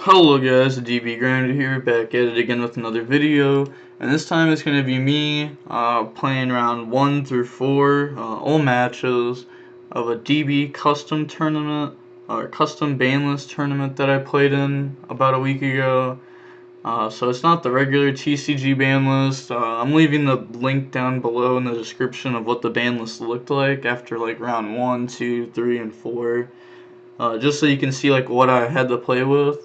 Hello guys, DB Grinder here, back at it again with another video, and this time it's going to be me playing round 1 through 4, all matches of a DB custom tournament, or custom Banlist tournament that I played in about a week ago. So it's not the regular TCG Banlist. I'm leaving the link down below in the description of what the Banlist looked like after like round 1, 2, 3, and 4, just so you can see like what I had to play with.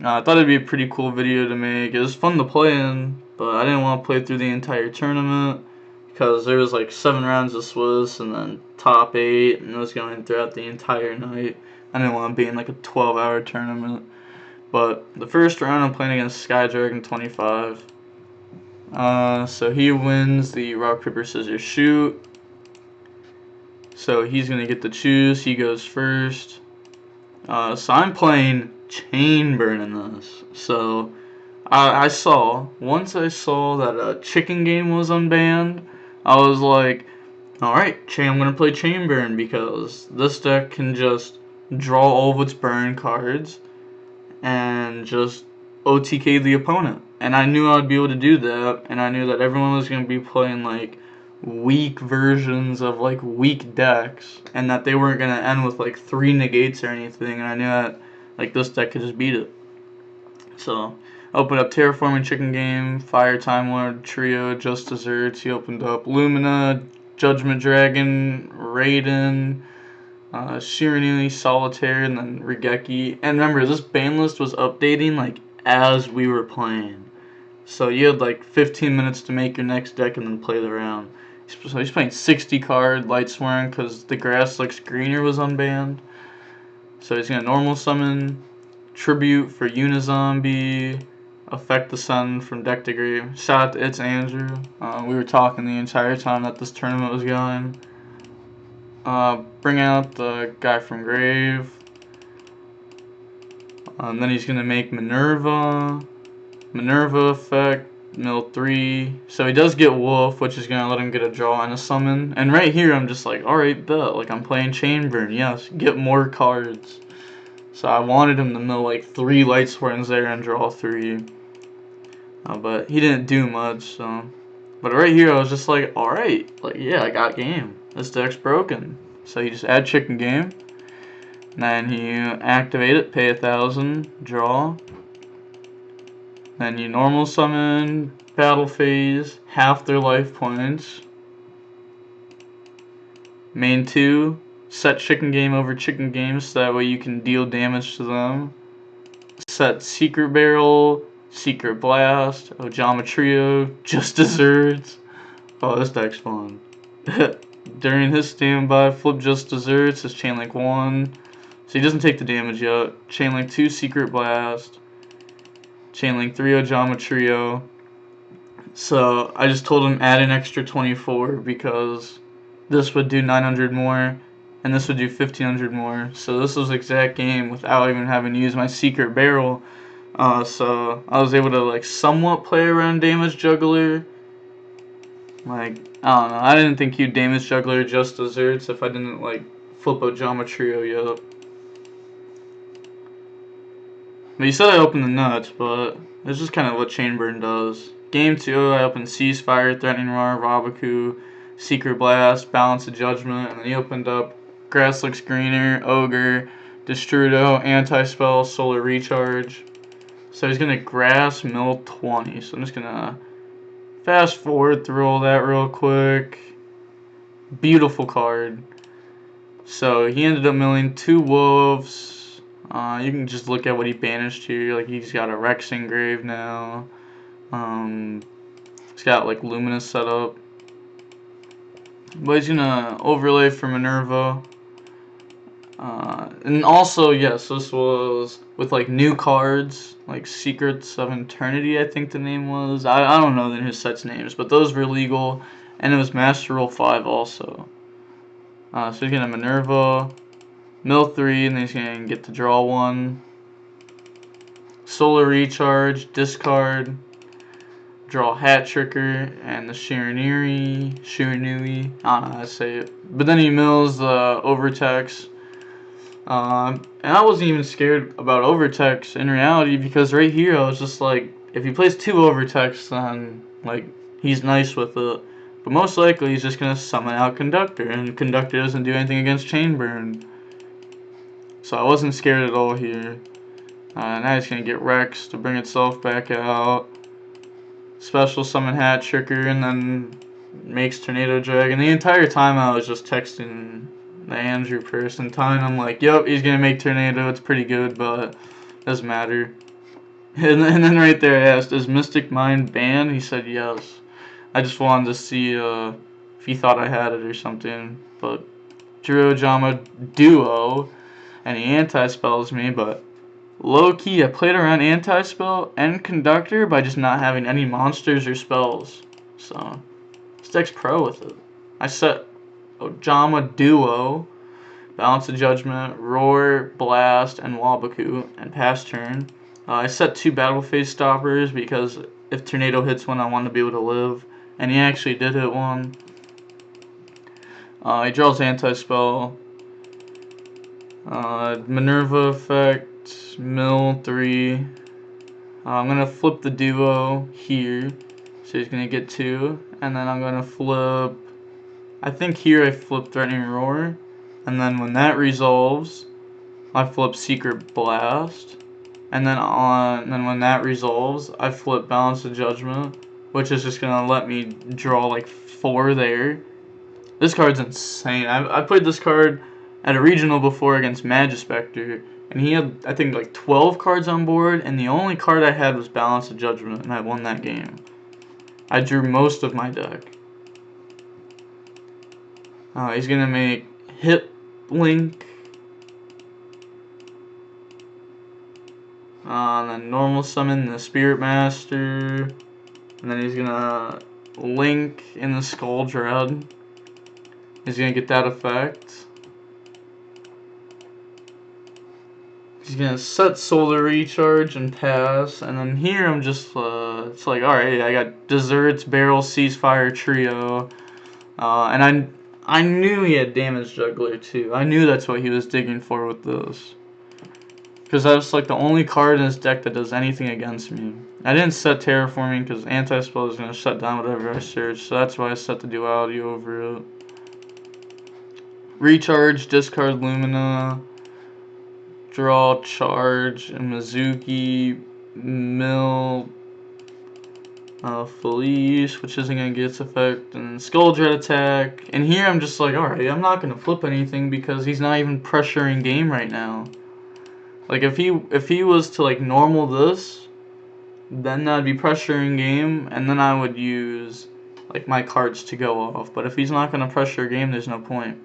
I thought it'd be a pretty cool video to make. It was fun to play in, but I didn't want to play through the entire tournament because there was like 7 rounds of Swiss and then top 8, and it was going throughout the entire night. I didn't want to be in like a 12-hour tournament. But the first round I'm playing against Sky Dragon 25. So he wins the rock, paper, scissors, shoot. So he's going to get to choose. He goes first. So I'm playing chain burn in this. So once I saw that a chicken game was unbanned, I was like, alright, I'm gonna play chain burn because this deck can just draw all of its burn cards and just OTK the opponent. And I knew I'd be able to do that, and I knew that everyone was gonna be playing like weak versions of like weak decks, and that they weren't gonna end with like 3 negates or anything, and I knew that like this deck could just beat it. So opened up Terraforming Chicken Game, Fire Time Lord, Trio, Just Desserts. He opened up Lumina, Judgment Dragon, Raiden, Shiranui, Solitaire, and then Regeki. And remember, this ban list was updating like as we were playing. So you had like 15 minutes to make your next deck and then play the round. So he's playing 60 card Lightsworn because the Grass Looks Greener was unbanned. So he's going to normal summon Tribute for Unizombie, Affect the Sun from deck to grave. Shout out to It's Andrew. We were talking the entire time that this tournament was going. Bring out the guy from grave. And then he's going to make Minerva effect, mill 3. So he does get Wolf, which is going to let him get a draw and a summon. And right here I'm just like, alright, bet. Like, I'm playing Chainburn. Yes, get more cards. So I wanted him to mill like 3 Lightsworns there and draw 3. But he didn't do much, so. But right here I was just like, alright, like, yeah, I got game. This deck's broken. So you just add chicken game. And then you activate it, pay 1,000, draw. Then you normal summon, battle phase, half their life points. Main 2, set chicken game over chicken game so that way you can deal damage to them. Set secret barrel, secret blast, Ojama Trio, Just Desserts. Oh, this deck's fun. During his standby, flip Just Desserts, his Chainlink 1. So he doesn't take the damage yet. Chainlink 2, Secret Blast. Chainlink 3, Ojama Trio. So I just told him add an extra 24 because this would do 900 more and this would do 1500 more. So this was exact game without even having to use my secret barrel. So I was able to like somewhat play around Damage Juggler. Like, I don't know, I didn't think he'd Damage Juggler Just Desserts if I didn't like flip Ojama Trio yet. But he said I opened the nuts, but it's just kind of what Chainburn does. Game 2, I opened Ceasefire, Threatening Roar, Rabaku, Secret Blast, Balance of Judgment, and then he opened up Grass Looks Greener, Ogre, Destrudo, Anti-Spell, Solar Recharge. So he's going to Grass Mill 20. So I'm just going to fast forward through all that real quick. Beautiful card. So he ended up milling 2 Wolves. You can just look at what he banished here. Like, he's got a Rex Engrave now. He's got like Luminous set up. But he's gonna overlay for Minerva. And also, yes, this was with like new cards, like Secrets of Eternity, I think the name was. I don't know his set's names, but those were legal, and it was Master Rule 5 also. So he's gonna Minerva, mill 3, and then he's gonna get to draw 1. Solar Recharge, discard, draw Hat Tricker, and the Shiranui, I don't know how to say it. But then he mills Overtex, And I wasn't even scared about overtext in reality, because right here I was just like, if he plays 2 overtext, then like he's nice with it. But most likely he's just gonna summon out Conductor, and Conductor doesn't do anything against Chain Burn. So I wasn't scared at all here. Now he's gonna get Rex to bring itself back out. Special summon Hat Tricker, and then makes Tornado Dragon. The entire time I was just texting the Andrew person, telling him like, "Yep, he's gonna make Tornado. It's pretty good, but doesn't matter." And then right there I asked, "Is Mystic Mind banned?" He said yes. I just wanted to see if he thought I had it or something. But Drew Jama Duo, and he anti-spells me, but low-key, I played around anti-spell and Conductor by just not having any monsters or spells. So, this deck's pro with it. I set Ojama Duo, Balance of Judgment, Roar, Blast, and Wabaku, and pass turn. I set 2 Battle Phase Stoppers because if Tornado hits one, I want to be able to live. And he actually did hit one. He draws anti-spell. Minerva effect, mill 3. I'm going to flip the duo here, so he's going to get 2, and then I'm going to flip, I think here I flip Threatening Roar, and then when that resolves, I flip Secret Blast, and then when that resolves, I flip Balance of Judgment, which is just going to let me draw like 4 there. This card's insane. I played this card at a regional before against Magispector, and he had, I think, like 12 cards on board, and the only card I had was Balance of Judgment, and I won that game. I drew most of my deck. He's going to make Hit Link, and then normal summon the Spirit Master, and then he's going to Link in the Skull Dread. He's going to get that effect. He's gonna set Solar Recharge and pass, and then here I'm just, it's like, alright, I got Desserts, Barrel, Ceasefire, Trio, and I knew he had Damage Juggler too. I knew that's what he was digging for with this. Because that's like the only card in his deck that does anything against me. I didn't set Terraforming because Anti-Spell is going to shut down whatever I search, so that's why I set the Duality over it. Recharge, discard Lumina, draw, charge, and Mizuki, mill, Felice, which isn't going to get its effect, and Skull Dread attack. And here I'm just like, alright, I'm not going to flip anything because he's not even pressuring game right now. Like, if he was to, like, normal this, then that'd be pressuring game, and then I would use, like, my cards to go off. But if he's not going to pressure game, there's no point.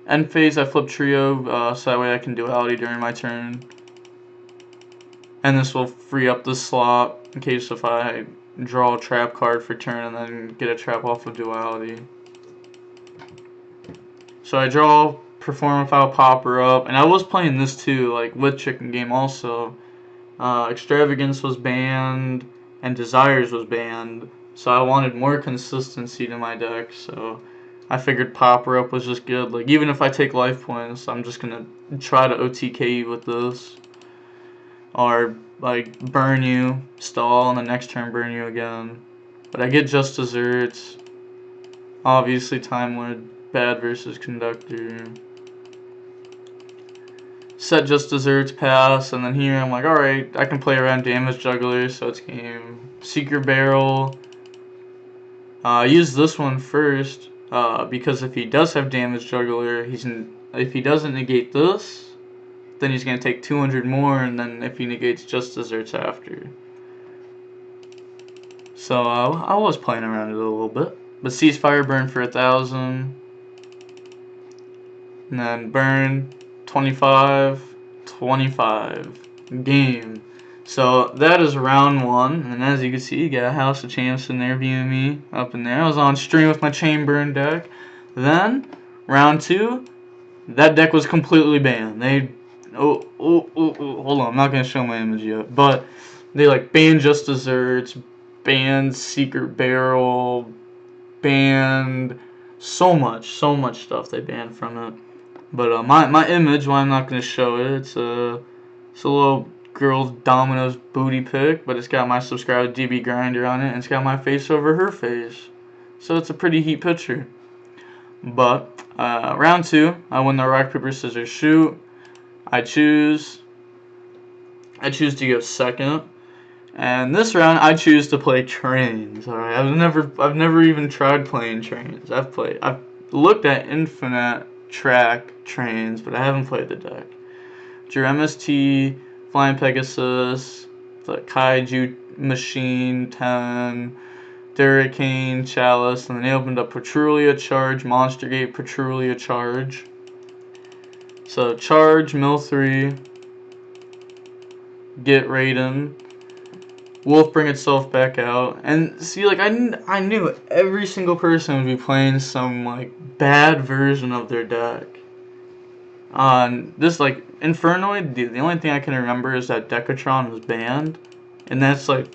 End phase, I flip Trio, so that way I can Duality during my turn. And this will free up the slot in case if I draw a trap card for turn and then get a trap off of Duality. So I draw, Perform Foul, Popper up, and I was playing this too, like with Chicken Game also. Extravagance was banned, and Desires was banned, so I wanted more consistency to my deck, so I figured Popper Up was just good. Like, even if I take life points, I'm just gonna try to OTK you with this. Or, like, burn you, stall, and the next turn burn you again. But I get Just Desserts. Obviously, Time Lord, bad versus Conductor. Set Just Desserts, pass, and then here I'm like, alright, I can play around Damage Juggler, so it's game. Secret Barrel. Use this one first, because if he does have Damage Juggler, if he doesn't negate this, then he's going to take 200 more, and then if he negates Just Desserts after. So I was playing around it a little bit. But Ceasefire, burn for 1,000. And then burn, 25, 25. Game. So that is round 1. And as you can see, you got House of Champs in there viewing me up in there. I was on stream with my Chain Burn deck. Then, round 2, that deck was completely banned. Hold on, I'm not going to show my image yet. But they like banned Just Desserts, banned Secret Barrel, banned so much stuff they banned from it. But my image, well, I'm not gonna show it. It's a little girl's Domino's booty pic, but it's got my subscribed DB Grinder on it, and it's got my face over her face. So it's a pretty heat picture. But round 2, I win the rock paper scissors shoot. I choose to go second. And this round, I choose to play trains. All right, I've never even tried playing trains. I've looked at infinite track trains, but I haven't played the deck. Your MST, Flying Pegasus, the Kaiju Machine 10, Hurricane, Chalice, and then they opened up Patrulia Charge, Monster Gate, Patrulia Charge. So Charge, Mill 3, get Raiden. Wolf bring itself back out, and see, like, I knew every single person would be playing some like bad version of their deck. This, like, Infernoid, the only thing I can remember is that Decatron was banned, and that's like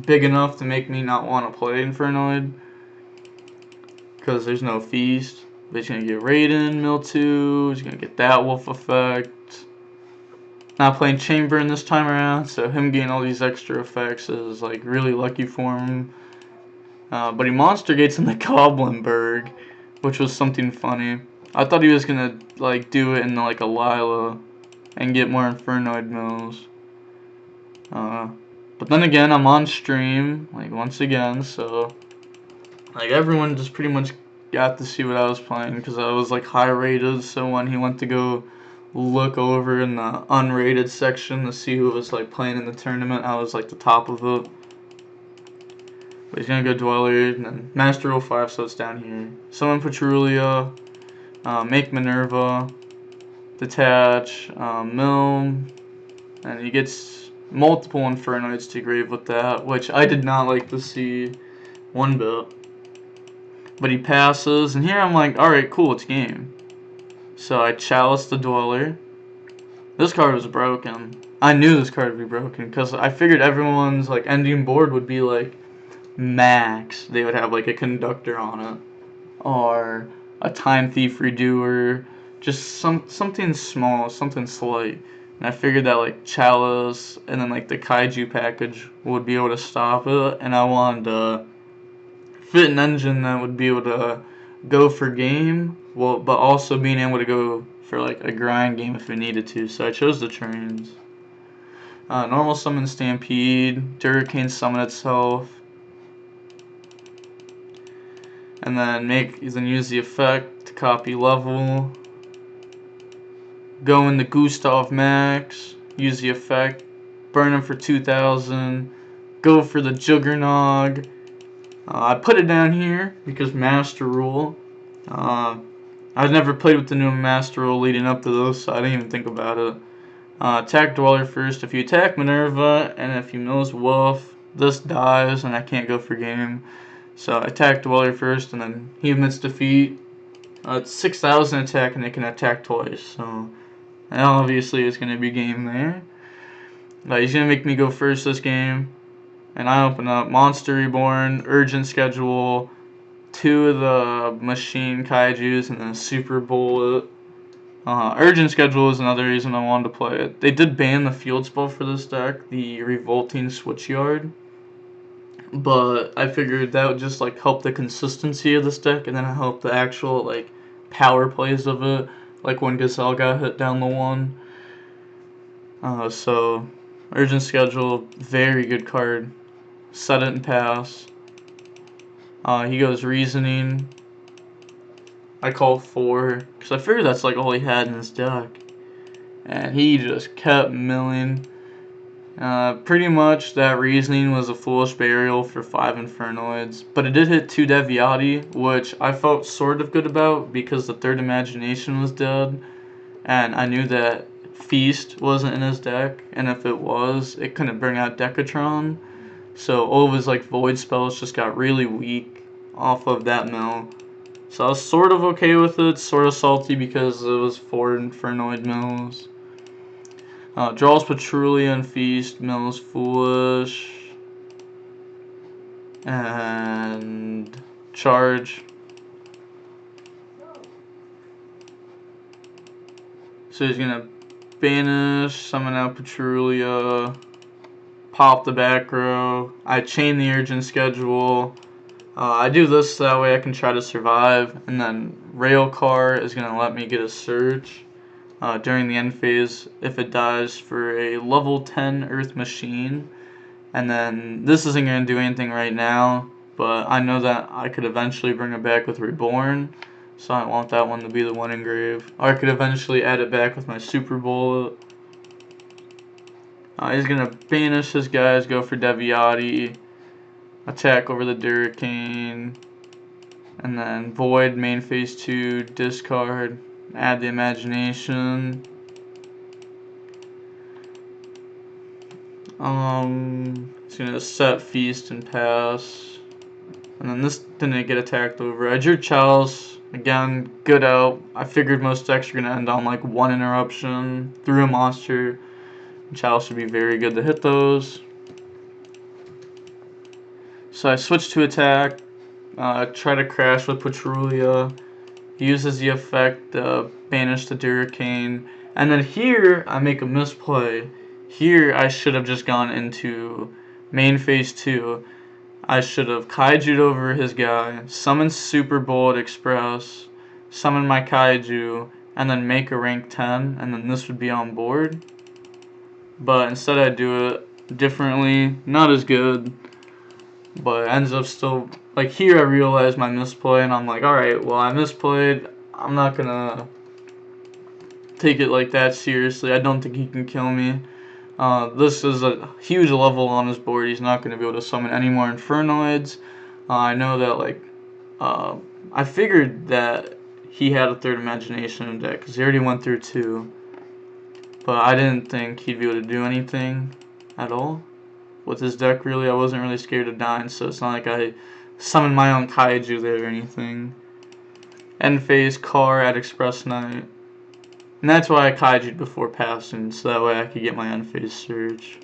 big enough to make me not want to play Infernoid because there's no feast. But he's gonna get Raiden, Mill 2. He's gonna get that Wolf effect. Not playing Chamber this time around, so him getting all these extra effects is like really lucky for him. But he monster gates in the Goblinberg, which was something funny. I thought he was gonna like do it in like a Lila and get more Infernoid mills. But then again, I'm on stream like once again, so like everyone just pretty much got to see what I was playing because I was like high rated. So when he went to go look over in the unrated section to see who was like playing in the tournament, I was like the top of it. But he's gonna go Dweller and then Master 05, so it's down here. Summon Patrulia, make Minerva, detach, mill, and he gets multiple Infernoids to grave with that, which I did not like to see one bit. But he passes, and here I'm like, alright, cool, it's game. So I Chalice the Dweller. This card was broken. I knew this card would be broken, because I figured everyone's like ending board would be like max. They would have like a conductor on it. Or a time thief redoer. Just something small, something slight. And I figured that like Chalice and then like the Kaiju package would be able to stop it. And I wanted to fit an engine that would be able to go for game, well, but also being able to go for like a grind game if it needed to. So I chose the trains. Normal summon Stampede, Hurricane summon itself, and then use the effect to copy level. Go into Gustav Max, use the effect, burn him for 2,000. Go for the Juggernog. I put it down here because Master Rule. I've never played with the new Master Rule leading up to this, so I didn't even think about it. Attack Dweller first. If you attack Minerva and if you mills Wolf, this dies and I can't go for game. So I attack Dweller first and then he admits defeat. It's 6,000 attack and it can attack twice, so and obviously it's going to be game there. He's going to make me go first this game. And I open up Monster Reborn, Urgent Schedule, 2 of the Machine Kaijus, and then Super Bullet. Urgent Schedule is another reason I wanted to play it. They did ban the field spell for this deck, the Revolting Switchyard. But I figured that would just like help the consistency of this deck, and then help the actual like power plays of it, like when Gazelle got hit down the 1. So Urgent Schedule, very good card. Set it and pass. He goes Reasoning. I call 4, because I figured that's like all he had in his deck. And he just kept milling. Pretty much that Reasoning was a Foolish Burial for 5 Infernoids. But it did hit 2 Deviati, which I felt sort of good about because the third Imagination was dead. And I knew that Feast wasn't in his deck, and if it was, it couldn't bring out Decatron. So all of his like void spells just got really weak off of that mill. So I was sort of okay with it, sort of salty because it was 4 Infernoid mills. Draws Patrulia and Feast, mills Foolish, and Charge. So he's gonna banish, summon out Patrulia, pop the back row. I chain the urgent schedule. I do this so that way I can try to survive, and then Railcar is gonna let me get a search during the end phase if it dies for a level 10 Earth Machine. And then this isn't going to do anything right now, but I know that I could eventually bring it back with Reborn, so I want that one to be the one engraved. Or I could eventually add it back with my Super Bullet. He's going to banish his guys, go for Deviati, attack over the Durricane, and then Void, main phase 2, discard, add the Imagination. It's gonna set, feast, and pass. And then this didn't get attacked over. I drew Chalice. Again, good out. I figured most decks are gonna end on like one interruption through a monster. Chalice would be very good to hit those. So I switch to attack. Try to crash with Patrulia. Uses the effect, banish the Durricane. And then here, I make a misplay. Here, I should have just gone into main phase 2. I should have Kaiju'd over his guy, summoned Super Bullet Express, summon my Kaiju, and then make a rank 10, and then this would be on board. But instead I do it differently, not as good, but it ends up still, like here I realized my misplay, and I'm like, alright, well I misplayed, I'm not gonna take it like that seriously. I don't think he can kill me. This is a huge level on his board. He's not going to be able to summon any more Infernoids. I know that, like, I figured that he had a third Imagination in deck, because he already went through 2. But I didn't think he'd be able to do anything at all with his deck, really. I wasn't really scared of dying, so it's not like I summoned my own Kaiju there or anything. End phase, Car at Express Knight. And that's why I Kaiju'd before passing, so that way I could get my unfazed search.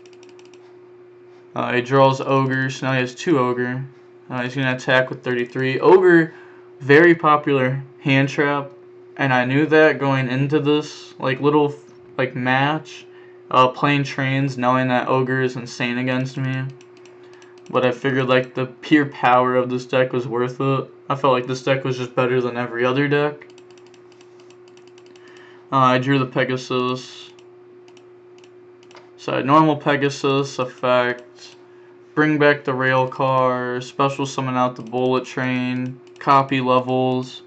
He draws Ogre, so now he has 2 Ogre. He's going to attack with 33. Ogre, very popular hand trap, and I knew that going into this little match, playing trains, knowing that Ogre is insane against me. But I figured like the pure power of this deck was worth it. I felt like this deck was just better than every other deck. I drew the Pegasus. So I had normal Pegasus effect, bring back the rail car, special summon out the bullet train, copy levels,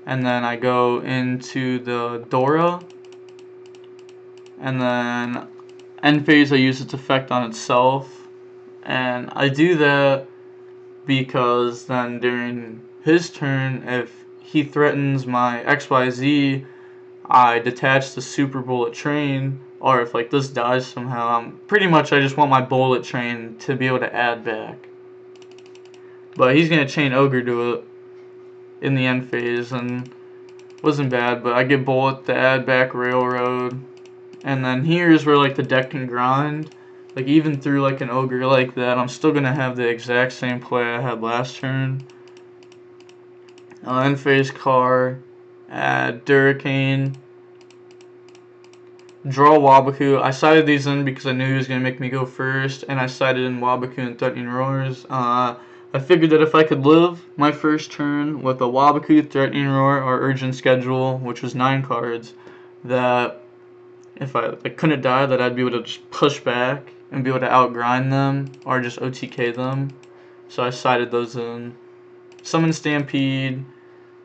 and then I go into the Dora, and then end phase I use its effect on itself, and I do that because then during his turn, if he threatens my XYZ, I detach the Super Bullet Train, or if like this dies somehow, pretty much I just want my Bullet Train to be able to add back. But he's going to chain Ogre to it in the end phase, and wasn't bad, but I get Bullet to add back Railroad. And then here's where like the deck can grind. Like even through like an Ogre like that, I'm still going to have the exact same play I had last turn. End phase Car, add Durricane, draw Wabaku. I sided these in because I knew he was going to make me go first, and I sided in Wabaku and Threatening Roars. I figured that if I could live my first turn with a Wabaku, Threatening Roar, or Urgent Schedule, which was 9 cards, that if I couldn't die, that I'd be able to just push back and be able to outgrind them, or just OTK them. So I sided those in. Summon Stampede,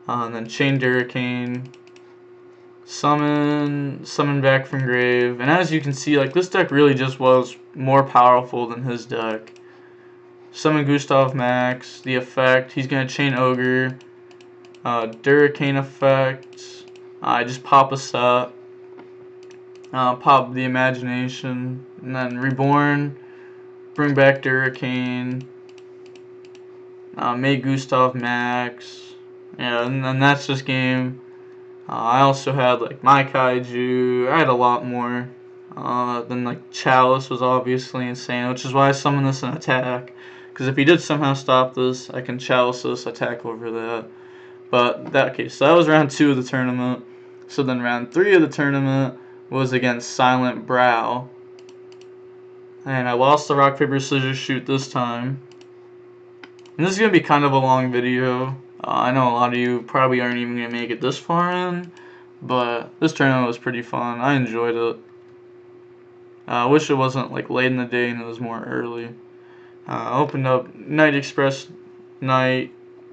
and then Chain Durricane, summon back from grave, and as you can see, like this deck really just was more powerful than his deck. Summon Gustav Max, the effect, he's gonna chain Ogre, Durricane effect, I just pop a set, pop the Imagination, and then Reborn, bring back Durricane, make Gustav Max, yeah, and then that's just game. I also had like my Kaiju. I had a lot more. Then like Chalice was obviously insane, which is why I summoned this in attack. Because if he did somehow stop this, I can Chalice this, attack over that. But that case, so that was round 2 of the tournament. So then round 3 of the tournament was against Silent Brow. And I lost the rock, paper, scissors, shoot this time. And this is going to be kind of a long video. I know a lot of you probably aren't even going to make it this far in. But this tournament was pretty fun. I enjoyed it. I wish it wasn't like late in the day and it was more early. I opened up Night Express, Night,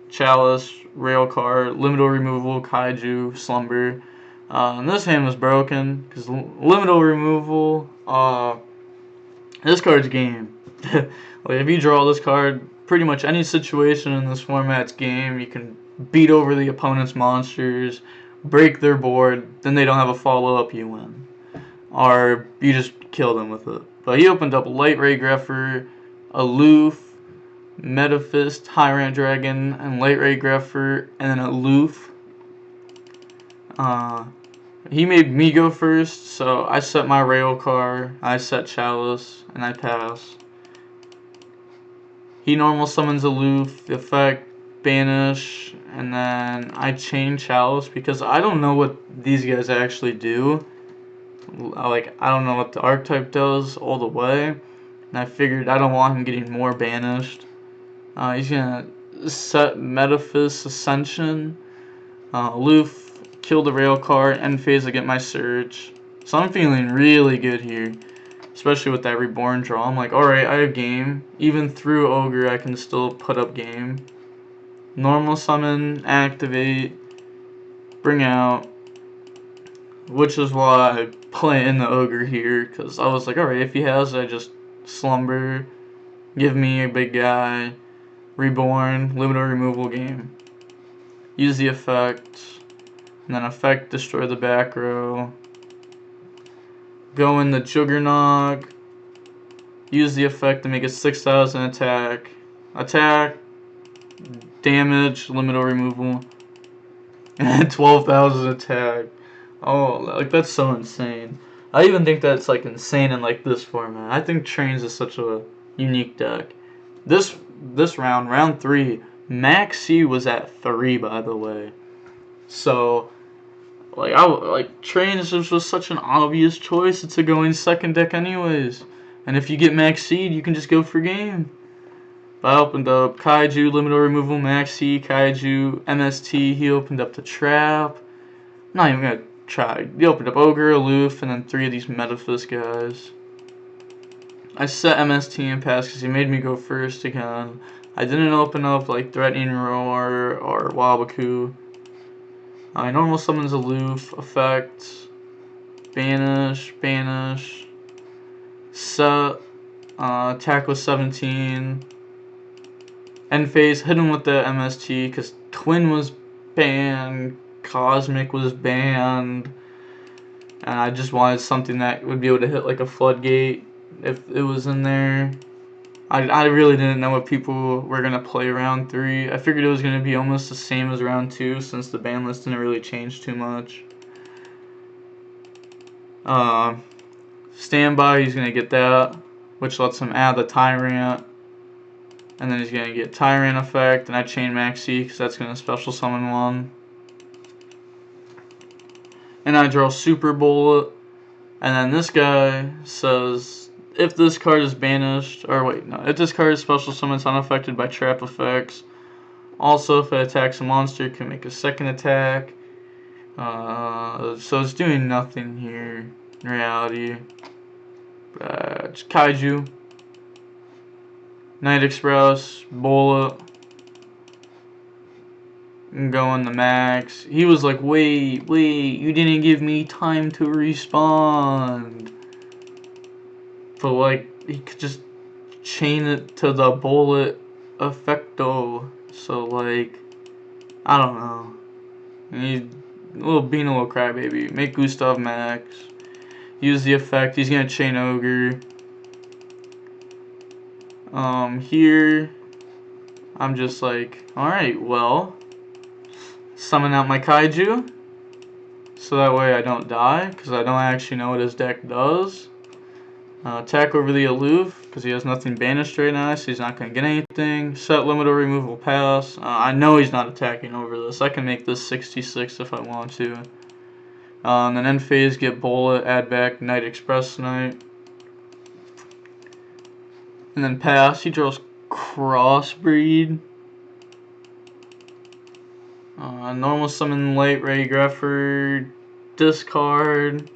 Chalice, Railcar, Liminal Removal, Kaiju, Slumber. And this hand was broken because Liminal Removal, this card's game. Like if you draw this card, pretty much any situation in this format's game. You can beat over the opponent's monsters, break their board, then they don't have a follow-up, you win. Or you just kill them with it. But he opened up Light Ray Greffer, Aloof, Metafist, High-Rank Dragon, and Light Ray Greffer, and then Aloof. He made me go first, so I set my Railcar, I set Chalice, and I pass. He normal summons Aloof, effect, banish, and then I chain Chalice because I don't know what these guys actually do. Like, I don't know what the archetype does all the way. And I figured I don't want him getting more banished. He's gonna set Metaphys Ascension. Aloof, kill the rail card, end phase I get my Surge. So I'm feeling really good here. Especially with that Reborn draw. I'm like, alright, I have game. Even through Ogre, I can still put up game. Normal summon, activate, bring out. Which is why I play in the Ogre here, because I was like, alright, if he has, I just Slumber, give me a big guy, Reborn, Liminal Removal game. Use the effect, and then effect, destroy the back row. Go in the Juggernog, use the effect to make it 6,000 attack. Attack, damage, Liminal Removal, and 12,000 attack. Oh, like that's so insane. I even think that's like insane in like this format. I think Trains is such a unique deck. This round, round 3, Max C was at 3, by the way. So like Trains was such an obvious choice. It's a going second deck anyways. And if you get Max Seed, you can just go for game. But I opened up Kaiju, Liminal Removal, Max C, Kaiju, MST. He opened up the Trap. I'm not even gonna try. He opened up Ogre, Aloof, and then 3 of these Metaphys guys. I set MST and pass because he made me go first again. I didn't open up like Threatening Roar or Wabaku. I normal summons Aloof, effect, banish, set, attack with 17, end phase, hit him with the MST because Twin was banned, Cosmic was banned, and I just wanted something that would be able to hit like a floodgate if it was in there. I really didn't know what people were going to play round 3. I figured it was going to be almost the same as round 2 since the ban list didn't really change too much. Standby, he's going to get that, which lets him add the Tyrant. And then he's going to get Tyrant effect, and I chain Maxi because that's going to special summon 1. And I draw Super Bullet. And then this guy says, if this card is banished, or wait, no, if this card is special summon, it's unaffected by trap effects. Also, if it attacks a monster, it can make a second attack. So it's doing nothing here in reality. It's Kaiju, Night Express, Bullet. And going the max. He was like, wait, you didn't give me time to respond. But like, he could just chain it to the Bullet effecto. So like, I don't know. He's being a little crybaby. Make Gustav max. Use the effect. He's gonna chain Ogre. Here, I'm just like, alright, well, summon out my Kaiju, so that way I don't die, because I don't actually know what his deck does. Attack over the Aloof, because he has nothing banished right now, so he's not going to get anything. Set Liminal Removal, pass. I know he's not attacking over this. I can make this 66 if I want to. And then end phase, get Bullet, add back Night Express Knight. And then pass, he draws Crossbreed. Normal summon Light Ray Greffer, discard.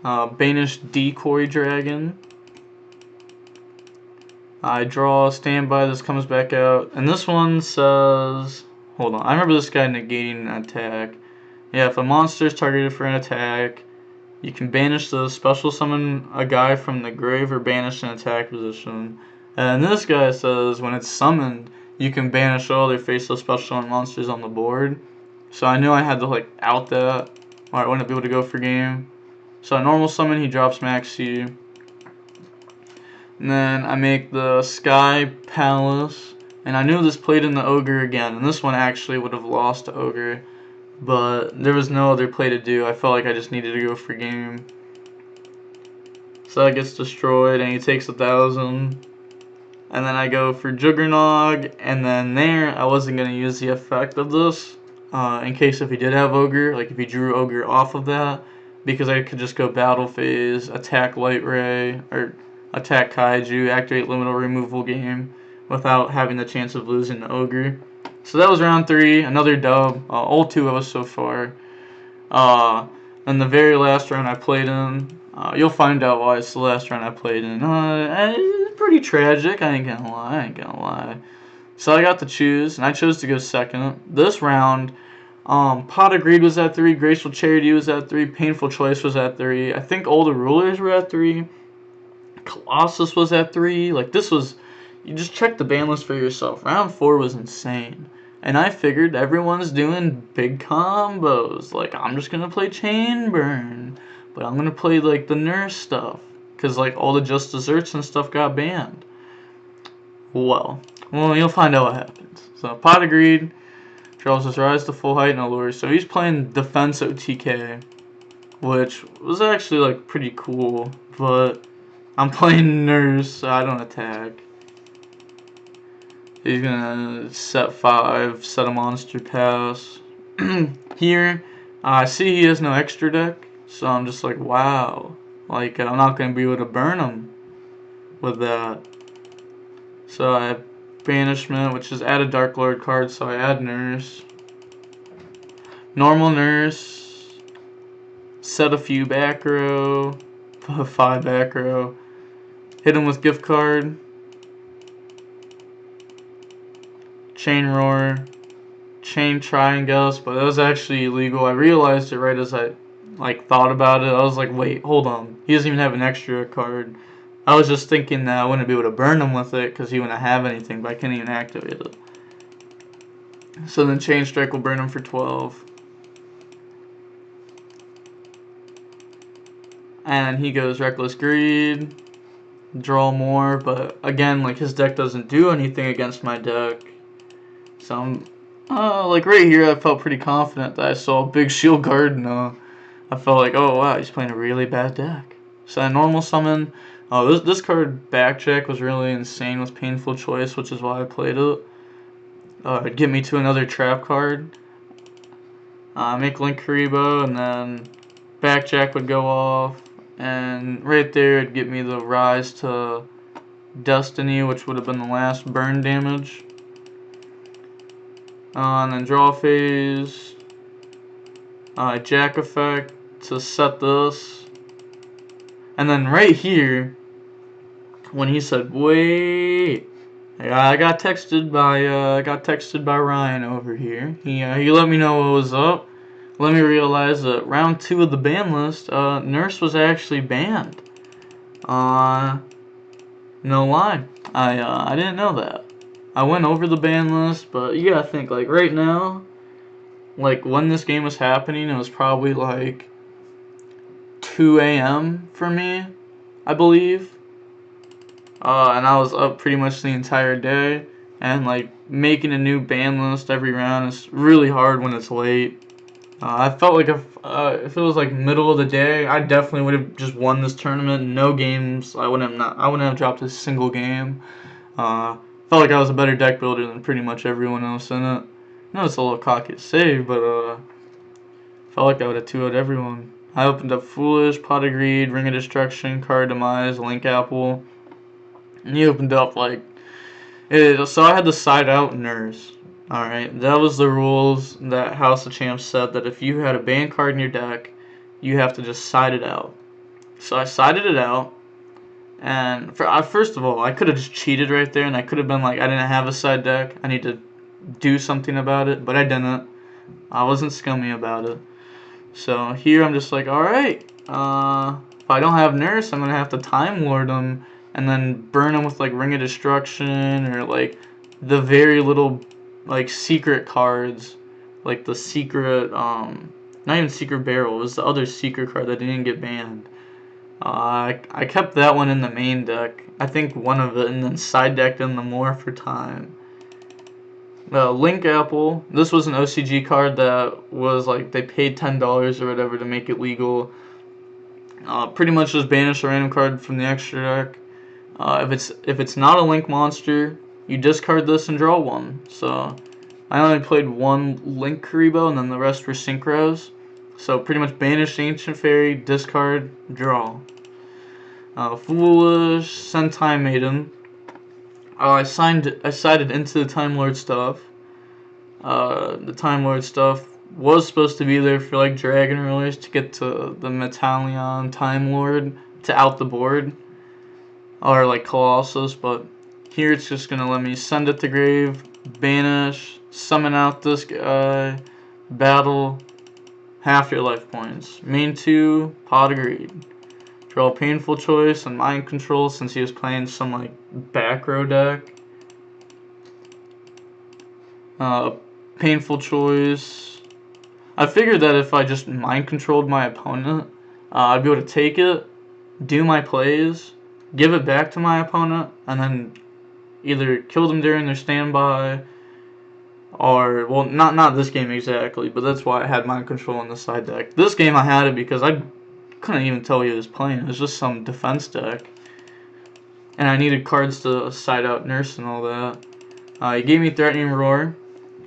Banish Decoy Dragon. I draw, standby, this comes back out. And this one says, hold on, I remember this guy negating an attack. Yeah, if a monster is targeted for an attack, you can banish the special summon a guy from the grave or banish an attack position. And this guy says when it's summoned, you can banish all their faceless special summon monsters on the board. So I knew I had to like out that, or I wouldn't be able to go for game. So a normal summon, he drops Maxi. And then I make the Sky Palace. And I knew this played in the Ogre again. And this one actually would have lost to Ogre. But there was no other play to do. I felt like I just needed to go for game. So that gets destroyed and he takes 1,000. And then I go for Juggernog. And then there, I wasn't going to use the effect of this. In case if he did have Ogre. Like if he drew Ogre off of that. Because I could just go Battle Phase, attack Light Ray, or attack Kaiju, activate Liminal Removal game without having the chance of losing the Ogre. So that was round 3, another dub, all 2 of us so far. And the very last round I played in, you'll find out why it's the last round I played in. It's pretty tragic, I ain't gonna lie. So I got to choose, and I chose to go second. This round, Pot of Greed was at 3, Graceful Charity was at 3, Painful Choice was at 3, I think all the rulers were at 3, Colossus was at 3, like this was, you just check the ban list for yourself. Round 4 was insane. And I figured everyone's doing big combos. Like, I'm just going to play Chain Burn. But I'm going to play, like, the nurse stuff. Because, like, all the Just Desserts and stuff got banned. Well, you'll find out what happens. So, Pot of Greed draws his Rise to Full Height and Allure. So, he's playing Defense OTK. Which was actually, like, pretty cool. But I'm playing Nurse, so I don't attack. He's gonna set 5, set a monster pass. Here, I see he has no extra deck, so I'm just like, wow. Like, I'm not gonna be able to burn him with that. So I have Banishment, which is add a Dark Lord card, so I add Nurse. Normal Nurse. Set a few back row. 5 back row. Hit him with Gift Card. Chain Roar, Chain Triangles, but that was actually illegal. I realized it right as I thought about it. I was like, wait, hold on. He doesn't even have an extra card. I was just thinking that I wouldn't be able to burn him with it because he wouldn't have anything, but I can't even activate it. So then Chain Strike will burn him for 12. And he goes Reckless Greed, draw more, but again, like his deck doesn't do anything against my deck. So I'm, like right here, I felt pretty confident that I saw Big Shield Guard, and I felt like, oh wow, he's playing a really bad deck. So I normal summon. This card Backcheck was really insane with Painful Choice, which is why I played it. It'd get me to another trap card. Make Link Karibo, and then Backjack would go off, and right there it'd get me the Rise to Destiny, which would have been the last burn damage. And then draw phase, Jack effect to set this, and then right here, when he said wait, I got texted by Ryan over here. He let me know what was up. Let me realize that round 2 of the ban list, Nurse was actually banned. No lie, I didn't know that. I went over the ban list, but you gotta think, like, right now, like, when this game was happening, it was probably, like, 2 a.m. for me, I believe. And I was up pretty much the entire day, and, like, making a new ban list every round is really hard when it's late. I felt like if it was, like, middle of the day, I definitely would have just won this tournament. No games. I wouldn't have dropped a single game. Felt like I was a better deck builder than pretty much everyone else in it. I know it's a little cocky to say, but felt like I would have 2-0'd everyone. I opened up Foolish, Pot of Greed, Ring of Destruction, Card Demise, Link Apple. And he opened up like so I had the side out Nurse. Alright, that was the rules that House of Champs said, that if you had a banned card in your deck, you have to just side it out. So I sided it out, and first of all, I could have just cheated right there, and I could have been like, I didn't have a side deck, I need to do something about it, but I didn't. I wasn't scummy about it. So here I'm just like, alright, if I don't have Nurse, I'm going to have to Time Lord him, and then burn him with like Ring of Destruction, or like the very little like secret cards, like the secret, not even secret barrel, it was the other secret card that didn't get banned. I kept that one in the main deck, I think one of it, and then side decked in the more for time. Link Apple, this was an OCG card that was like, they paid $10 or whatever to make it legal. Pretty much just banish a random card from the extra deck. If it's not a Link monster, you discard this and draw one. So I only played one Link Karibo, and then the rest were Synchros. So pretty much banish Ancient Fairy, discard, draw. Foolish, Sentai Maiden. I sided into the Time Lord stuff. The Time Lord stuff was supposed to be there for like Dragon Rulers to get to the Metallion Time Lord to out the board, or like Colossus, but here it's just gonna let me send it to grave, banish, summon out this guy, battle, half your life points. Main 2, Pot of Greed. Draw a Painful Choice and Mind Control since he was playing some like back row deck. Painful Choice. I figured that if I just mind controlled my opponent, I'd be able to take it, do my plays, give it back to my opponent, and then either kill them during their standby, or, well, not this game exactly, but that's why I had mind control on the side deck. This game I had it because I couldn't even tell he was playing. It was just some defense deck, and I needed cards to side out Nurse and all that. He gave me Threatening Roar,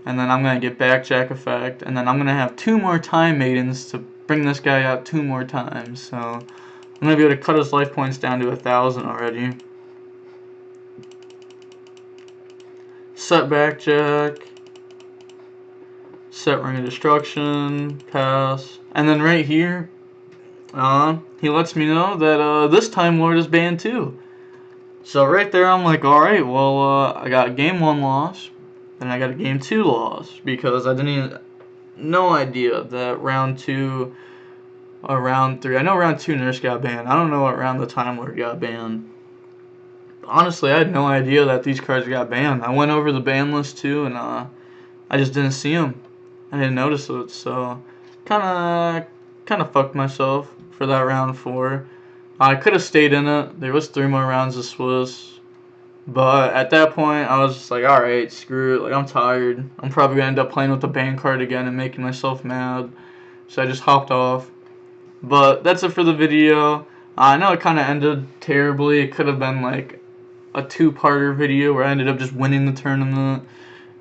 and then I'm going to get Backjack Effect, and then I'm going to have 2 more Time Maidens to bring this guy out 2 more times, so I'm going to be able to cut his life points down to 1,000 already. Set Backjack, set Ring of Destruction, pass, and then right here, he lets me know that this Time Lord is banned too. So right there I'm like, alright, well, I got a game 1 loss, then I got a game 2 loss, because I didn't even, no idea that round 2 or round 3, I know round 2 Nurse got banned, I don't know what round the Time Lord got banned. Honestly, I had no idea that these cards got banned. I went over the ban list too, and I just didn't see them. I didn't notice it, so kind of fucked myself for that round 4. I could have stayed in it. There was 3 more rounds of Swiss, but at that point I was just like, alright, screw it, like I'm tired. I'm probably gonna end up playing with the ban card again and making myself mad, so I just hopped off. But that's it for the video. I know it kind of ended terribly. It could have been like a 2-parter video where I ended up just winning the tournament,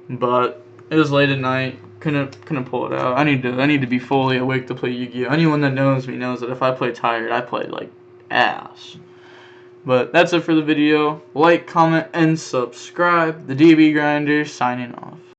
but it was late at night. Couldn't pull it out. I need to be fully awake to play Yu-Gi-Oh. Anyone that knows me knows that if I play tired, I play like ass. But that's it for the video. Like, comment, and subscribe. The DB Grinder signing off.